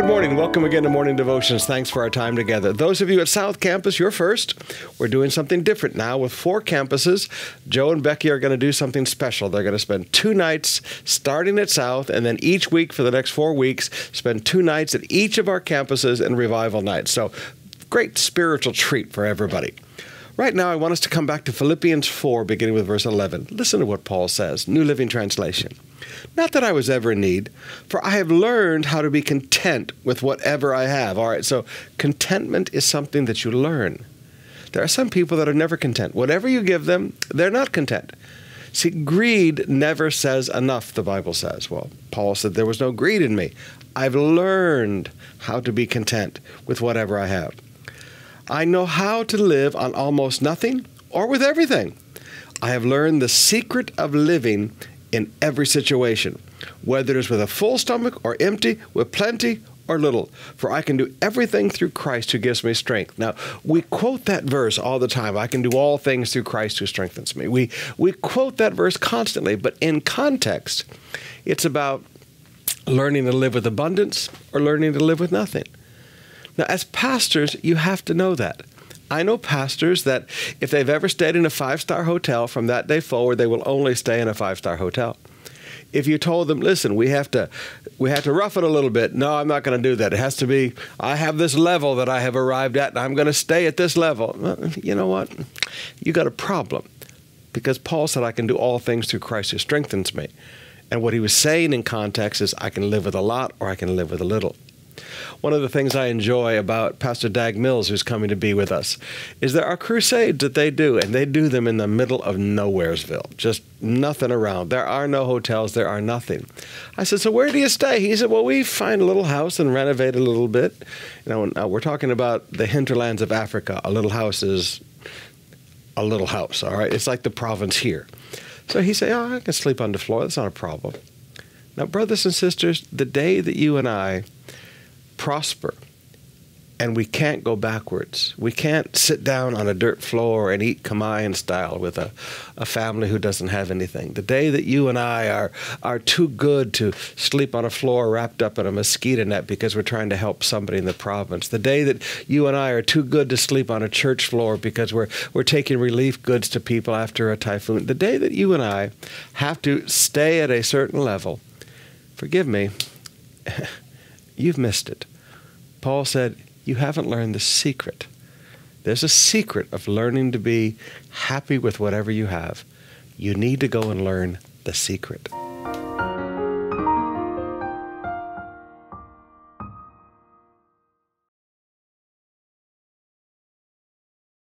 Good morning. Welcome again to Morning Devotions. Thanks for our time together. Those of you at South Campus, you're first. We're doing something different now with 4 campuses. Joe and Becky are going to do something special. They're going to spend 2 nights starting at South, and then each week for the next 4 weeks, spend 2 nights at each of our campuses in revival nights. So great spiritual treat for everybody. Right now, I want us to come back to Philippians 4, beginning with verse 11. Listen to what Paul says, New Living Translation. Not that I was ever in need, for I have learned how to be content with whatever I have. All right, so contentment is something that you learn. There are some people that are never content. Whatever you give them, they're not content. See, greed never says enough, the Bible says. Well, Paul said there was no greed in me. I've learned how to be content with whatever I have. I know how to live on almost nothing or with everything. I have learned the secret of living in every situation, whether it is with a full stomach or empty, with plenty or little. For I can do everything through Christ who gives me strength. Now, we quote that verse all the time. I can do all things through Christ who strengthens me. We quote that verse constantly, but in context, it's about learning to live with abundance or learning to live with nothing. Now, as pastors, you have to know that. I know pastors that if they've ever stayed in a 5-star hotel, from that day forward, they will only stay in a 5-star hotel. If you told them, listen, we have to rough it a little bit. No, I'm not going to do that. It has to be, I have this level that I have arrived at, and I'm going to stay at this level. Well, you know what? You got a problem. Because Paul said, I can do all things through Christ who strengthens me. And what he was saying in context is, I can live with a lot or I can live with a little. One of the things I enjoy about Pastor Dag Mills, who's coming to be with us, is there are crusades that they do, and they do them in the middle of Nowheresville. Just nothing around. There are no hotels. There are nothing. I said, so where do you stay? He said, well, we find a little house and renovate a little bit. You know, we're talking about the hinterlands of Africa. A little house is a little house, all right? It's like the province here. So he said, oh, I can sleep on the floor. That's not a problem. Now, brothers and sisters, the day that you and I prosper, and we can't go backwards. We can't sit down on a dirt floor and eat Kamayan style with a family who doesn't have anything. The day that you and I are too good to sleep on a floor wrapped up in a mosquito net because we're trying to help somebody in the province. The day that you and I are too good to sleep on a church floor because we're taking relief goods to people after a typhoon. The day that you and I have to stay at a certain level, forgive me, you've missed it. Paul said, you haven't learned the secret. There's a secret of learning to be happy with whatever you have. You need to go and learn the secret.